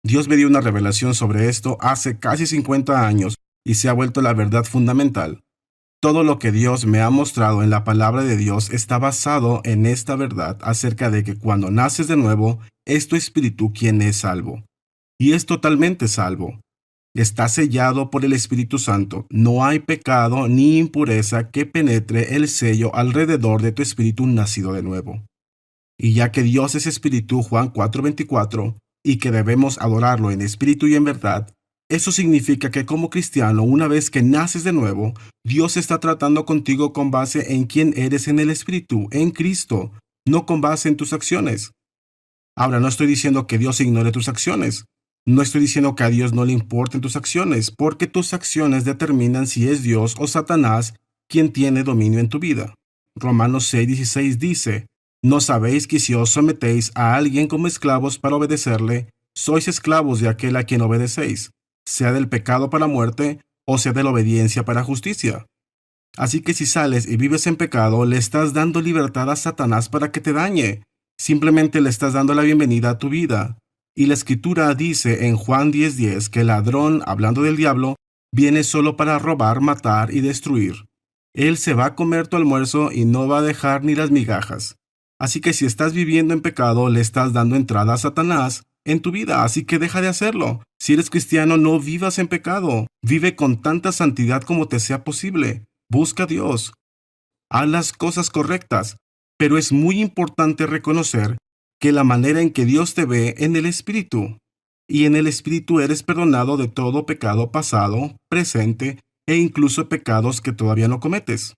Dios me dio una revelación sobre esto hace casi 50 años y se ha vuelto la verdad fundamental. Todo lo que Dios me ha mostrado en la palabra de Dios está basado en esta verdad acerca de que cuando naces de nuevo, es tu espíritu quien es salvo. Y es totalmente salvo. Está sellado por el Espíritu Santo. No hay pecado ni impureza que penetre el sello alrededor de tu espíritu nacido de nuevo. Y ya que Dios es espíritu, Juan 4:24, y que debemos adorarlo en espíritu y en verdad, eso significa que como cristiano, una vez que naces de nuevo, Dios está tratando contigo con base en quién eres en el espíritu, en Cristo, no con base en tus acciones. Ahora, no estoy diciendo que Dios ignore tus acciones. No estoy diciendo que a Dios no le importen tus acciones, porque tus acciones determinan si es Dios o Satanás quien tiene dominio en tu vida. Romanos 6:16 dice: ¿No sabéis que si os sometéis a alguien como esclavos para obedecerle, sois esclavos de aquel a quien obedecéis, sea del pecado para muerte o sea de la obediencia para justicia? Así que si sales y vives en pecado, le estás dando libertad a Satanás para que te dañe. Simplemente le estás dando la bienvenida a tu vida. Y la Escritura dice en Juan 10:10 que el ladrón, hablando del diablo, viene solo para robar, matar y destruir. Él se va a comer tu almuerzo y no va a dejar ni las migajas. Así que si estás viviendo en pecado, le estás dando entrada a Satanás en tu vida, así que deja de hacerlo. Si eres cristiano, no vivas en pecado. Vive con tanta santidad como te sea posible. Busca a Dios. Haz las cosas correctas, pero es muy importante reconocer que la manera en que Dios te ve en el Espíritu, y en el Espíritu eres perdonado de todo pecado pasado, presente e incluso pecados que todavía no cometes.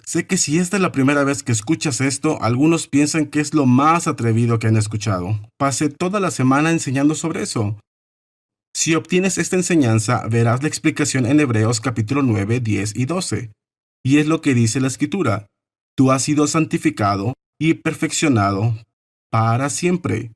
Sé que si esta es la primera vez que escuchas esto, algunos piensan que es lo más atrevido que han escuchado. Pasé toda la semana enseñando sobre eso. Si obtienes esta enseñanza, verás la explicación en Hebreos capítulo 9, 10 y 12. Y es lo que dice la Escritura: tú has sido santificado y perfeccionado para siempre.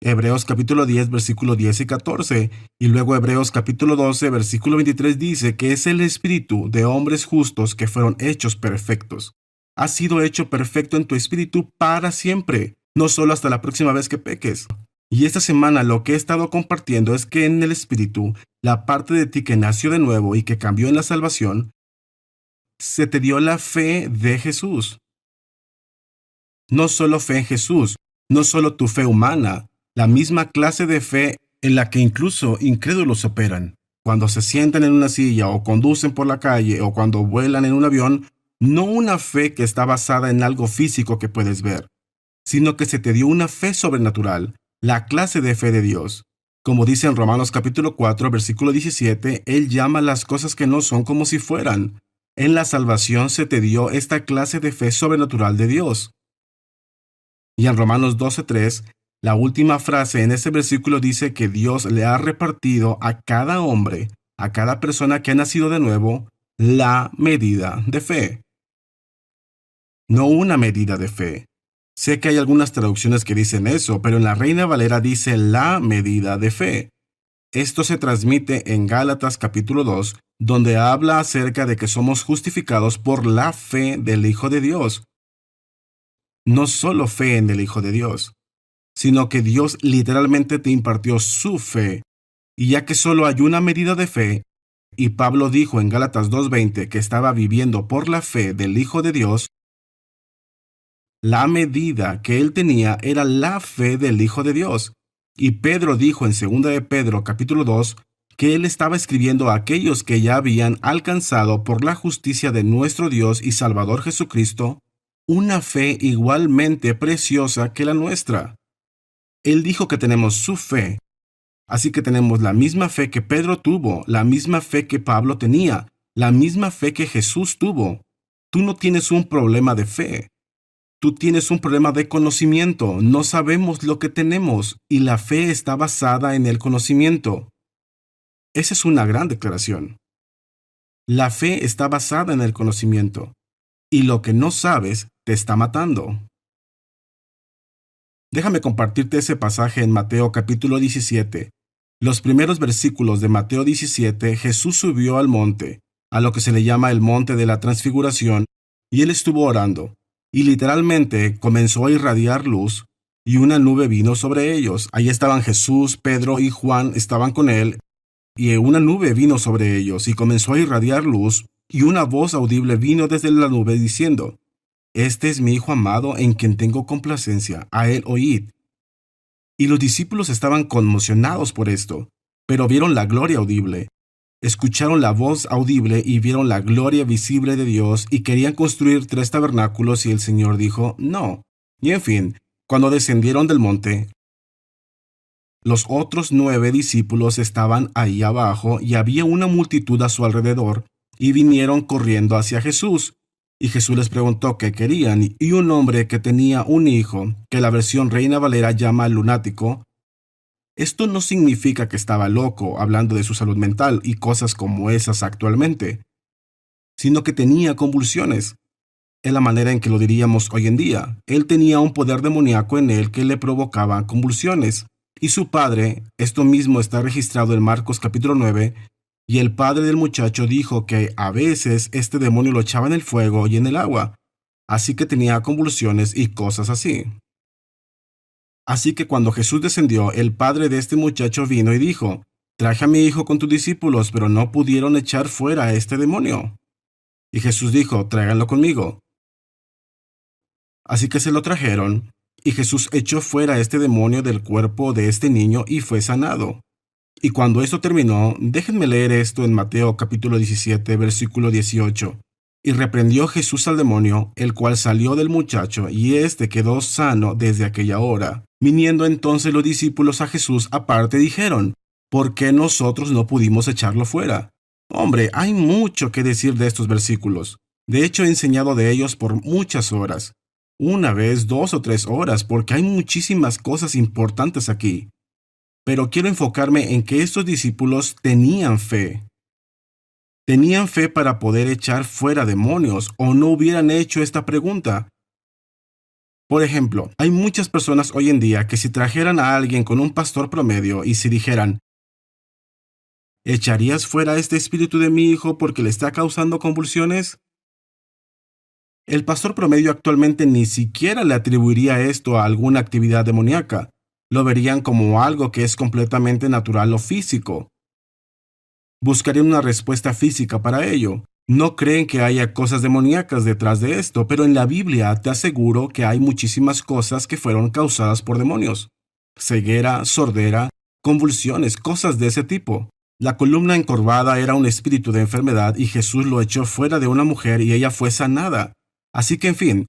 Hebreos capítulo 10, versículo 10 y 14. Y luego Hebreos capítulo 12, versículo 23 dice que es el espíritu de hombres justos que fueron hechos perfectos. Has sido hecho perfecto en tu espíritu para siempre, no solo hasta la próxima vez que peques. Y esta semana lo que he estado compartiendo es que en el espíritu, la parte de ti que nació de nuevo y que cambió en la salvación, se te dio la fe de Jesús. No solo fe en Jesús, no solo tu fe humana, la misma clase de fe en la que incluso incrédulos operan. Cuando se sientan en una silla o conducen por la calle o cuando vuelan en un avión, no una fe que está basada en algo físico que puedes ver, sino que se te dio una fe sobrenatural, la clase de fe de Dios. Como dice en Romanos capítulo 4, versículo 17, Él llama las cosas que no son como si fueran. En la salvación se te dio esta clase de fe sobrenatural de Dios. Y en Romanos 12:3, la última frase en ese versículo dice que Dios le ha repartido a cada hombre, a cada persona que ha nacido de nuevo, la medida de fe. No una medida de fe. Sé que hay algunas traducciones que dicen eso, pero en la Reina Valera dice la medida de fe. Esto se transmite en Gálatas capítulo 2, donde habla acerca de que somos justificados por la fe del Hijo de Dios. No solo fe en el Hijo de Dios, sino que Dios literalmente te impartió su fe. Y ya que solo hay una medida de fe, y Pablo dijo en Gálatas 2:20 que estaba viviendo por la fe del Hijo de Dios, la medida que él tenía era la fe del Hijo de Dios. Y Pedro dijo en 2 de Pedro capítulo 2 que él estaba escribiendo a aquellos que ya habían alcanzado por la justicia de nuestro Dios y Salvador Jesucristo una fe igualmente preciosa que la nuestra. Él dijo que tenemos su fe, así que tenemos la misma fe que Pedro tuvo, la misma fe que Pablo tenía, la misma fe que Jesús tuvo. Tú no tienes un problema de fe. Tú tienes un problema de conocimiento. No sabemos lo que tenemos y la fe está basada en el conocimiento. Esa es una gran declaración. La fe está basada en el conocimiento y lo que no sabes te está matando. Déjame compartirte ese pasaje en Mateo capítulo 17. Los primeros versículos de Mateo 17, Jesús subió al monte, a lo que se le llama el monte de la transfiguración, y él estuvo orando. Y literalmente comenzó a irradiar luz, y una nube vino sobre ellos. Ahí estaban Jesús, Pedro y Juan estaban con él, y una nube vino sobre ellos, y comenzó a irradiar luz, y una voz audible vino desde la nube diciendo: Este es mi Hijo amado, en quien tengo complacencia, a él oíd. Y los discípulos estaban conmocionados por esto, pero vieron la gloria audible. Escucharon la voz audible y vieron la gloria visible de Dios, y querían construir 3 tabernáculos, y el Señor dijo: No. Y en fin, cuando descendieron del monte, los otros 9 discípulos estaban ahí abajo, y había una multitud a su alrededor, y vinieron corriendo hacia Jesús. Y Jesús les preguntó qué querían, y un hombre que tenía un hijo, que la versión Reina Valera llama lunático. Esto no significa que estaba loco, hablando de su salud mental y cosas como esas actualmente, sino que tenía convulsiones. Es la manera en que lo diríamos hoy en día. Él tenía un poder demoníaco en él que le provocaba convulsiones. Y su padre, esto mismo está registrado en Marcos capítulo 9, y el padre del muchacho dijo que a veces este demonio lo echaba en el fuego y en el agua, así que tenía convulsiones y cosas así. Así que cuando Jesús descendió, el padre de este muchacho vino y dijo: Traje a mi hijo con tus discípulos, pero no pudieron echar fuera a este demonio. Y Jesús dijo: Tráiganlo conmigo. Así que se lo trajeron, y Jesús echó fuera a este demonio del cuerpo de este niño y fue sanado. Y cuando esto terminó, déjenme leer esto en Mateo capítulo 17, versículo 18. Y reprendió Jesús al demonio, el cual salió del muchacho, y éste quedó sano desde aquella hora. Viniendo entonces los discípulos a Jesús aparte, dijeron: ¿Por qué nosotros no pudimos echarlo fuera? Hombre, hay mucho que decir de estos versículos. De hecho, he enseñado de ellos por muchas horas. Una vez, 2 o 3 horas, porque hay muchísimas cosas importantes aquí. Pero quiero enfocarme en que estos discípulos tenían fe. Tenían fe para poder echar fuera demonios, o no hubieran hecho esta pregunta. Por ejemplo, hay muchas personas hoy en día que si trajeran a alguien con un pastor promedio y si dijeran: ¿Echarías fuera este espíritu de mi hijo porque le está causando convulsiones? El pastor promedio actualmente ni siquiera le atribuiría esto a alguna actividad demoníaca. Lo verían como algo que es completamente natural o físico. Buscarían una respuesta física para ello. No creen que haya cosas demoníacas detrás de esto, pero en la Biblia te aseguro que hay muchísimas cosas que fueron causadas por demonios. Ceguera, sordera, convulsiones, cosas de ese tipo. La columna encorvada era un espíritu de enfermedad y Jesús lo echó fuera de una mujer y ella fue sanada. Así que, en fin,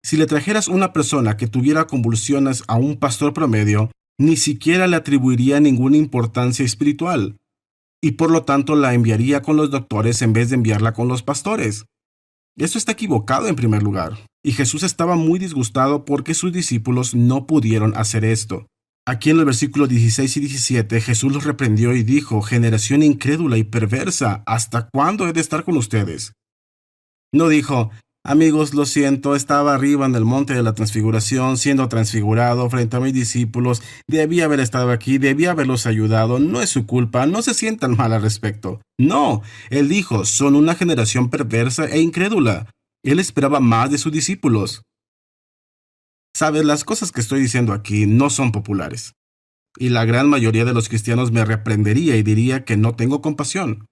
si le trajeras una persona que tuviera convulsiones a un pastor promedio, ni siquiera le atribuiría ninguna importancia espiritual, y por lo tanto la enviaría con los doctores en vez de enviarla con los pastores. Esto está equivocado en primer lugar, y Jesús estaba muy disgustado porque sus discípulos no pudieron hacer esto. Aquí en el versículo 16 y 17 Jesús los reprendió y dijo: Generación incrédula y perversa, ¿hasta cuándo he de estar con ustedes? No dijo: Amigos, lo siento, estaba arriba en el monte de la transfiguración, siendo transfigurado frente a mis discípulos, debí haber estado aquí, debí haberlos ayudado, no es su culpa, no se sientan mal al respecto. No, él dijo: son una generación perversa e incrédula. Él esperaba más de sus discípulos. Sabes, las cosas que estoy diciendo aquí no son populares, y la gran mayoría de los cristianos me reprendería y diría que no tengo compasión.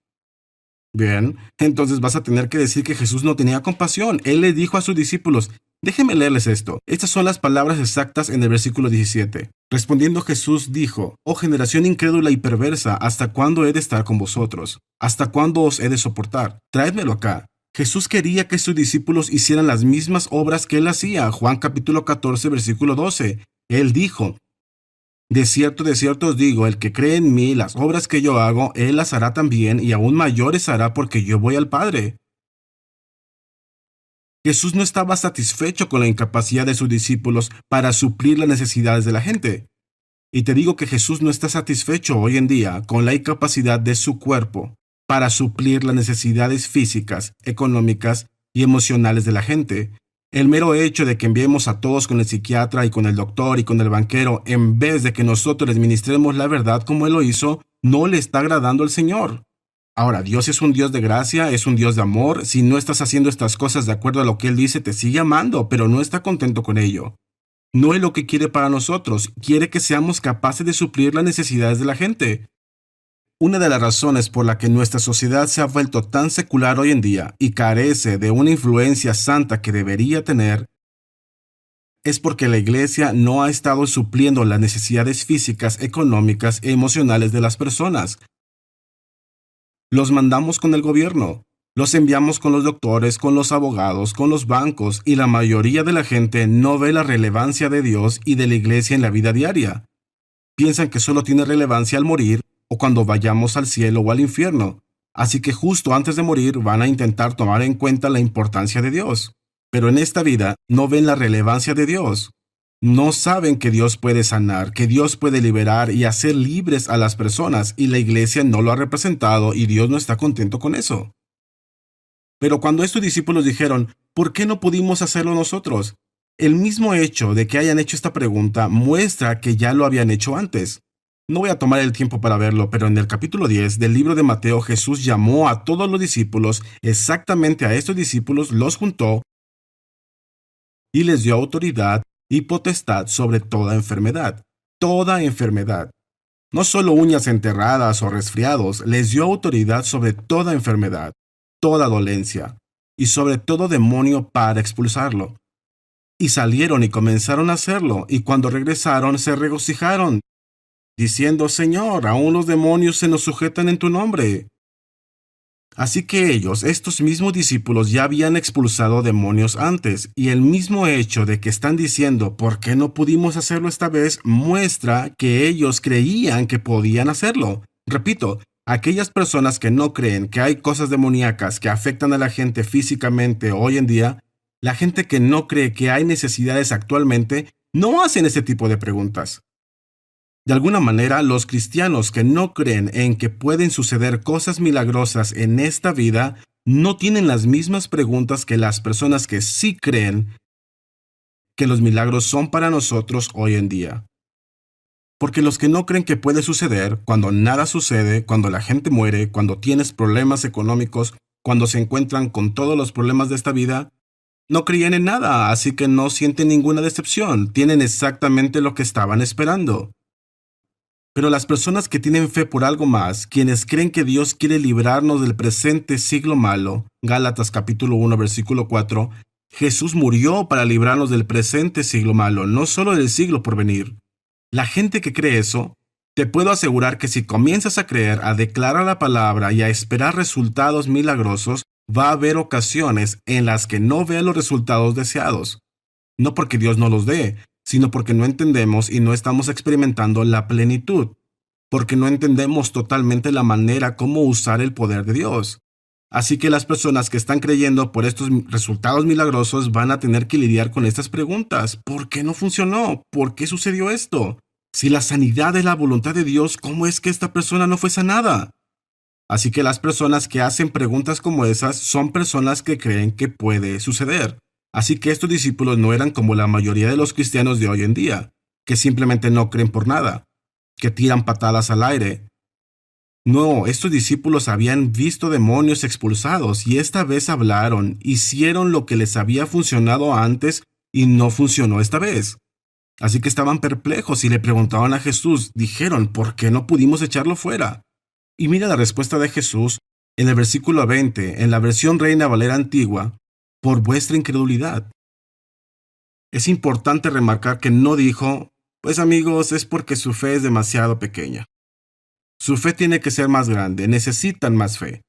Bien, entonces vas a tener que decir que Jesús no tenía compasión. Él le dijo a sus discípulos: déjenme leerles esto. Estas son las palabras exactas en el versículo 17. Respondiendo Jesús dijo: Oh generación incrédula y perversa, ¿hasta cuándo he de estar con vosotros? ¿Hasta cuándo os he de soportar? Traédmelo acá. Jesús quería que sus discípulos hicieran las mismas obras que él hacía. Juan capítulo 14, versículo 12. Él dijo: de cierto os digo, el que cree en mí, las obras que yo hago, él las hará también, y aún mayores hará, porque yo voy al Padre. Jesús no estaba satisfecho con la incapacidad de sus discípulos para suplir las necesidades de la gente. Y te digo que Jesús no está satisfecho hoy en día con la incapacidad de su cuerpo para suplir las necesidades físicas, económicas y emocionales de la gente. El mero hecho de que enviemos a todos con el psiquiatra y con el doctor y con el banquero en vez de que nosotros les ministremos la verdad como Él lo hizo, no le está agradando al Señor. Ahora, Dios es un Dios de gracia, es un Dios de amor. Si no estás haciendo estas cosas de acuerdo a lo que Él dice, te sigue amando, pero no está contento con ello. No es lo que quiere para nosotros, quiere que seamos capaces de suplir las necesidades de la gente. Una de las razones por la que nuestra sociedad se ha vuelto tan secular hoy en día y carece de una influencia santa que debería tener es porque la Iglesia no ha estado supliendo las necesidades físicas, económicas e emocionales de las personas. Los mandamos con el gobierno, los enviamos con los doctores, con los abogados, con los bancos, y la mayoría de la gente no ve la relevancia de Dios y de la Iglesia en la vida diaria. Piensan que solo tiene relevancia al morir o cuando vayamos al cielo o al infierno. Así que justo antes de morir van a intentar tomar en cuenta la importancia de Dios. Pero en esta vida no ven la relevancia de Dios. No saben que Dios puede sanar, que Dios puede liberar y hacer libres a las personas, y la Iglesia no lo ha representado y Dios no está contento con eso. Pero cuando estos discípulos dijeron, ¿por qué no pudimos hacerlo nosotros? El mismo hecho de que hayan hecho esta pregunta muestra que ya lo habían hecho antes. No voy a tomar el tiempo para verlo, pero en el capítulo 10 del libro de Mateo, Jesús llamó a todos los discípulos, exactamente a estos discípulos los juntó y les dio autoridad y potestad sobre toda enfermedad. Toda enfermedad. No solo uñas enterradas o resfriados, les dio autoridad sobre toda enfermedad, toda dolencia, y sobre todo demonio para expulsarlo. Y salieron y comenzaron a hacerlo, y cuando regresaron se regocijaron, diciendo, Señor, aún los demonios se nos sujetan en tu nombre. Así que ellos, estos mismos discípulos, ya habían expulsado demonios antes, y el mismo hecho de que están diciendo, ¿por qué no pudimos hacerlo esta vez?, muestra que ellos creían que podían hacerlo. Repito, aquellas personas que no creen que hay cosas demoníacas que afectan a la gente físicamente hoy en día, la gente que no cree que hay necesidades actualmente, no hacen ese tipo de preguntas. De alguna manera, los cristianos que no creen en que pueden suceder cosas milagrosas en esta vida, no tienen las mismas preguntas que las personas que sí creen que los milagros son para nosotros hoy en día. Porque los que no creen que puede suceder, cuando nada sucede, cuando la gente muere, cuando tienes problemas económicos, cuando se encuentran con todos los problemas de esta vida, no creían en nada, así que no sienten ninguna decepción, tienen exactamente lo que estaban esperando. Pero las personas que tienen fe por algo más, quienes creen que Dios quiere librarnos del presente siglo malo, Gálatas capítulo 1 versículo 4, Jesús murió para librarnos del presente siglo malo, no solo del siglo por venir. La gente que cree eso, te puedo asegurar que si comienzas a creer, a declarar la palabra y a esperar resultados milagrosos, va a haber ocasiones en las que no veas los resultados deseados. No porque Dios no los dé, sino porque no entendemos y no estamos experimentando la plenitud, porque no entendemos totalmente la manera cómo usar el poder de Dios. Así que las personas que están creyendo por estos resultados milagrosos van a tener que lidiar con estas preguntas. ¿Por qué no funcionó? ¿Por qué sucedió esto? Si la sanidad es la voluntad de Dios, ¿cómo es que esta persona no fue sanada? Así que las personas que hacen preguntas como esas son personas que creen que puede suceder. Así que estos discípulos no eran como la mayoría de los cristianos de hoy en día, que simplemente no creen por nada, que tiran patadas al aire. No, estos discípulos habían visto demonios expulsados y esta vez hablaron, hicieron lo que les había funcionado antes y no funcionó esta vez. Así que estaban perplejos y le preguntaban a Jesús, dijeron, ¿por qué no pudimos echarlo fuera? Y mira la respuesta de Jesús en el versículo 20, en la versión Reina Valera antigua, por vuestra incredulidad. Es importante remarcar que no dijo, pues amigos, es porque su fe es demasiado pequeña. Su fe tiene que ser más grande, necesitan más fe.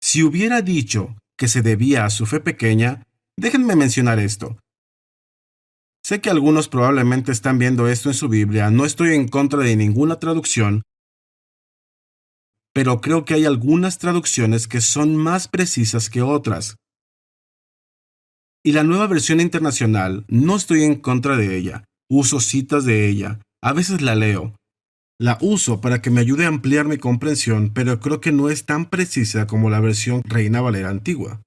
Si hubiera dicho que se debía a su fe pequeña, déjenme mencionar esto. Sé que algunos probablemente están viendo esto en su Biblia, no estoy en contra de ninguna traducción, pero creo que hay algunas traducciones que son más precisas que otras. Y la Nueva Versión Internacional, no estoy en contra de ella, uso citas de ella, a veces la leo. La uso para que me ayude a ampliar mi comprensión, pero creo que no es tan precisa como la versión Reina Valera antigua.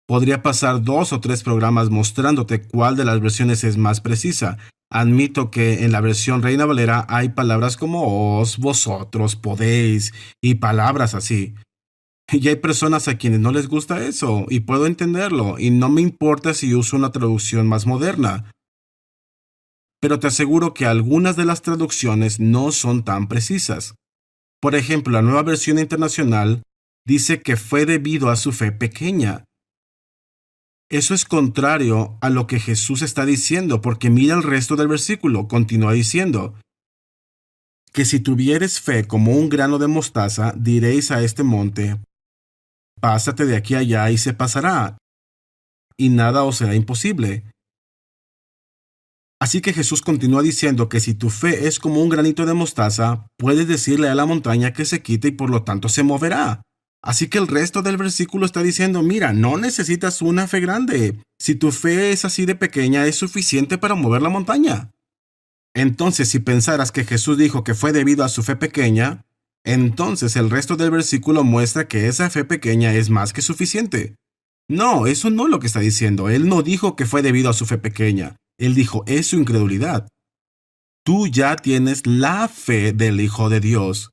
Podría pasar 2 o 3 programas mostrándote cuál de las versiones es más precisa. Admito que en la versión Reina Valera hay palabras como os, vosotros, podéis y palabras así. Y hay personas a quienes no les gusta eso, y puedo entenderlo, y no me importa si uso una traducción más moderna, pero te aseguro que algunas de las traducciones no son tan precisas. Por ejemplo, la Nueva Versión Internacional dice que fue debido a su fe pequeña. Eso es contrario a lo que Jesús está diciendo, porque mira el resto del versículo, continúa diciendo que si tuvieres fe como un grano de mostaza, diréis a este monte, pásate de aquí a allá y se pasará, y nada os será imposible. Así que Jesús continúa diciendo que si tu fe es como un granito de mostaza, puedes decirle a la montaña que se quite y por lo tanto se moverá. Así que el resto del versículo está diciendo, mira, no necesitas una fe grande. Si tu fe es así de pequeña, es suficiente para mover la montaña. Entonces, si pensaras que Jesús dijo que fue debido a su fe pequeña, entonces el resto del versículo muestra que esa fe pequeña es más que suficiente. No, eso no es lo que está diciendo. Él no dijo que fue debido a su fe pequeña. Él dijo, es su incredulidad. Tú ya tienes la fe del Hijo de Dios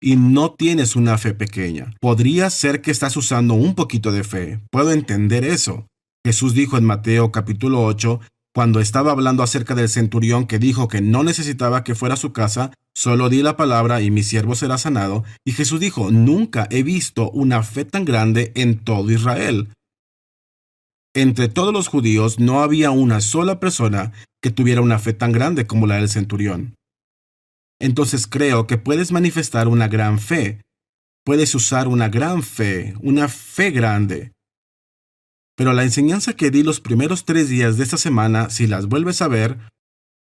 y no tienes una fe pequeña. Podría ser que estás usando un poquito de fe. Puedo entender eso. Jesús dijo en Mateo capítulo 8, cuando estaba hablando acerca del centurión que dijo que no necesitaba que fuera a su casa, solo di la palabra y mi siervo será sanado. Y Jesús dijo, nunca he visto una fe tan grande en todo Israel. Entre todos los judíos no había una sola persona que tuviera una fe tan grande como la del centurión. Entonces creo que puedes manifestar una gran fe. Puedes usar una gran fe, una fe grande. Pero la enseñanza que di los primeros 3 días de esta semana, si las vuelves a ver,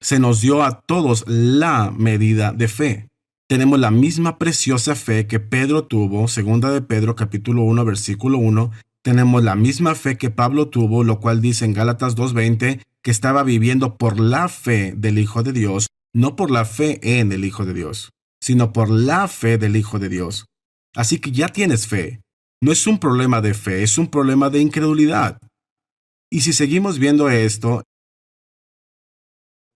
se nos dio a todos la medida de fe. Tenemos la misma preciosa fe que Pedro tuvo, segunda de Pedro capítulo 1, versículo 1. Tenemos la misma fe que Pablo tuvo, lo cual dice en Gálatas 2:20, que estaba viviendo por la fe del Hijo de Dios, no por la fe en el Hijo de Dios, sino por la fe del Hijo de Dios. Así que ya tienes fe. No es un problema de fe, es un problema de incredulidad. Y si seguimos viendo esto,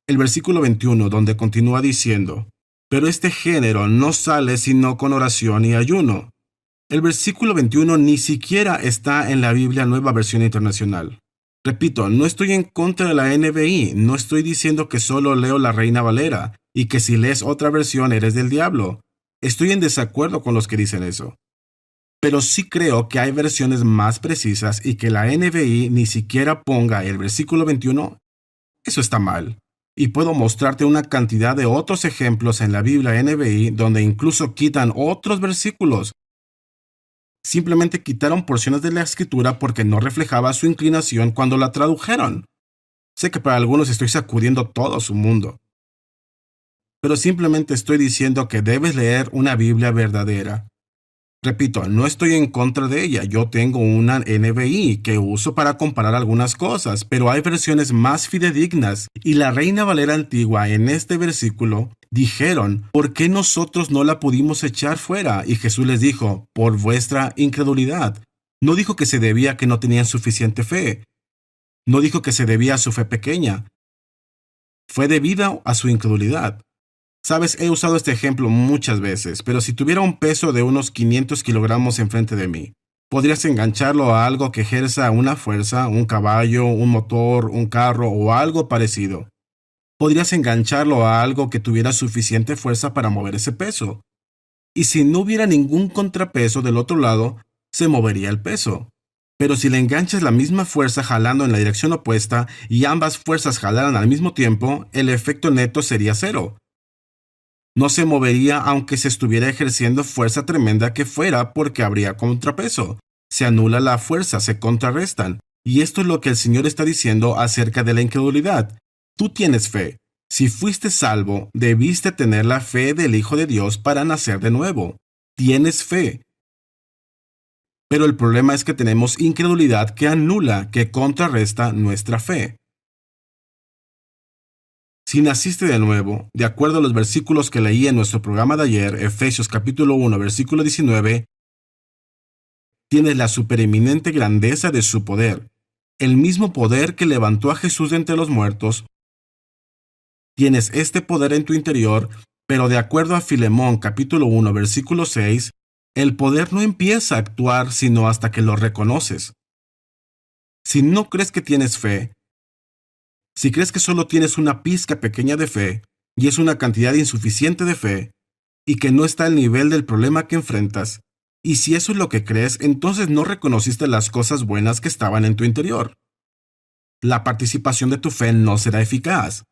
el versículo 21, donde continúa diciendo, pero este género no sale sino con oración y ayuno. El versículo 21 ni siquiera está en la Biblia Nueva Versión Internacional. Repito, no estoy en contra de la NBI, no estoy diciendo que solo leo la Reina Valera y que si lees otra versión eres del diablo. Estoy en desacuerdo con los que dicen eso. Pero sí creo que hay versiones más precisas y que la NBI ni siquiera ponga el versículo 21, eso está mal. Y puedo mostrarte una cantidad de otros ejemplos en la Biblia NBI donde incluso quitan otros versículos. Simplemente quitaron porciones de la escritura porque no reflejaba su inclinación cuando la tradujeron. Sé que para algunos estoy sacudiendo todo su mundo. Pero simplemente estoy diciendo que debes leer una Biblia verdadera. Repito, no estoy en contra de ella. Yo tengo una NBI que uso para comparar algunas cosas, pero hay versiones más fidedignas. Y la Reina Valera antigua en este versículo dijeron, ¿por qué nosotros no la pudimos echar fuera? Y Jesús les dijo, por vuestra incredulidad. No dijo que se debía a que no tenían suficiente fe. No dijo que se debía a su fe pequeña. Fue debido a su incredulidad. Sabes, he usado este ejemplo muchas veces, pero si tuviera un peso de unos 500 kilogramos enfrente de mí, ¿podrías engancharlo a algo que ejerza una fuerza, un caballo, un motor, un carro o algo parecido? Podrías engancharlo a algo que tuviera suficiente fuerza para mover ese peso. Y si no hubiera ningún contrapeso del otro lado, se movería el peso. Pero si le enganchas la misma fuerza jalando en la dirección opuesta y ambas fuerzas jalaran al mismo tiempo, el efecto neto sería cero. No se movería aunque se estuviera ejerciendo fuerza tremenda que fuera porque habría contrapeso. Se anula la fuerza, se contrarrestan. Y esto es lo que el Señor está diciendo acerca de la incredulidad. Tú tienes fe. Si fuiste salvo, debiste tener la fe del Hijo de Dios para nacer de nuevo. Tienes fe. Pero el problema es que tenemos incredulidad que anula, que contrarresta nuestra fe. Si naciste de nuevo, de acuerdo a los versículos que leí en nuestro programa de ayer, Efesios capítulo 1, versículo 19, tienes la supereminente grandeza de su poder. El mismo poder que levantó a Jesús de entre los muertos. Tienes este poder en tu interior, pero de acuerdo a Filemón capítulo 1, versículo 6, El poder no empieza a actuar sino hasta que lo reconoces. Si no crees que tienes fe, si crees que solo tienes una pizca pequeña de fe, y es una cantidad insuficiente de fe, y que no está al nivel del problema que enfrentas, y si eso es lo que crees, entonces no reconociste las cosas buenas que estaban en tu interior. La participación de tu fe no será eficaz.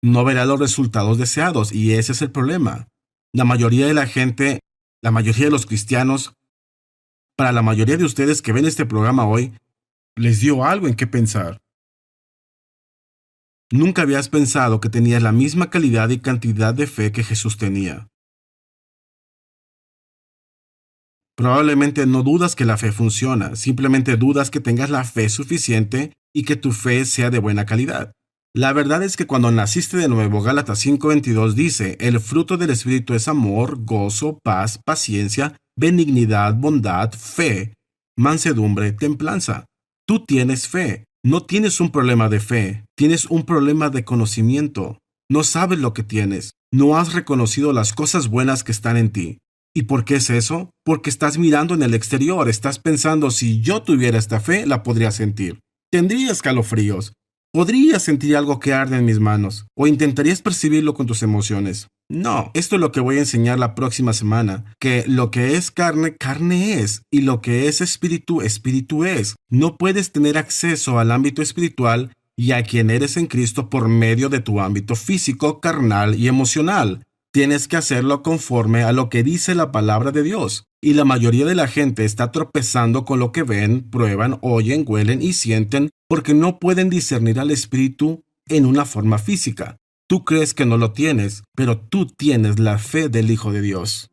No verá los resultados deseados, y ese es el problema. La mayoría de la gente, la mayoría de los cristianos, para la mayoría de ustedes que ven este programa hoy, les dio algo en qué pensar. Nunca habías pensado que tenías la misma calidad y cantidad de fe que Jesús tenía. Probablemente no dudas que la fe funciona, simplemente dudas que tengas la fe suficiente y que tu fe sea de buena calidad. La verdad es que cuando naciste de nuevo, Gálatas 5:22 dice, el fruto del Espíritu es amor, gozo, paz, paciencia, benignidad, bondad, fe, mansedumbre, templanza. Tú tienes fe. No tienes un problema de fe, tienes un problema de conocimiento. No sabes lo que tienes. No has reconocido las cosas buenas que están en ti. ¿Y por qué es eso? Porque estás mirando en el exterior, estás pensando si yo tuviera esta fe, la podría sentir. Tendría escalofríos. Podrías sentir algo que arde en mis manos, o intentarías percibirlo con tus emociones. No, esto es lo que voy a enseñar la próxima semana, que lo que es carne, carne es, y lo que es espíritu, espíritu es. No puedes tener acceso al ámbito espiritual y a quien eres en Cristo por medio de tu ámbito físico, carnal y emocional. Tienes que hacerlo conforme a lo que dice la palabra de Dios. Y la mayoría de la gente está tropezando con lo que ven, prueban, oyen, huelen y sienten porque no pueden discernir al Espíritu en una forma física. Tú crees que no lo tienes, pero tú tienes la fe del Hijo de Dios.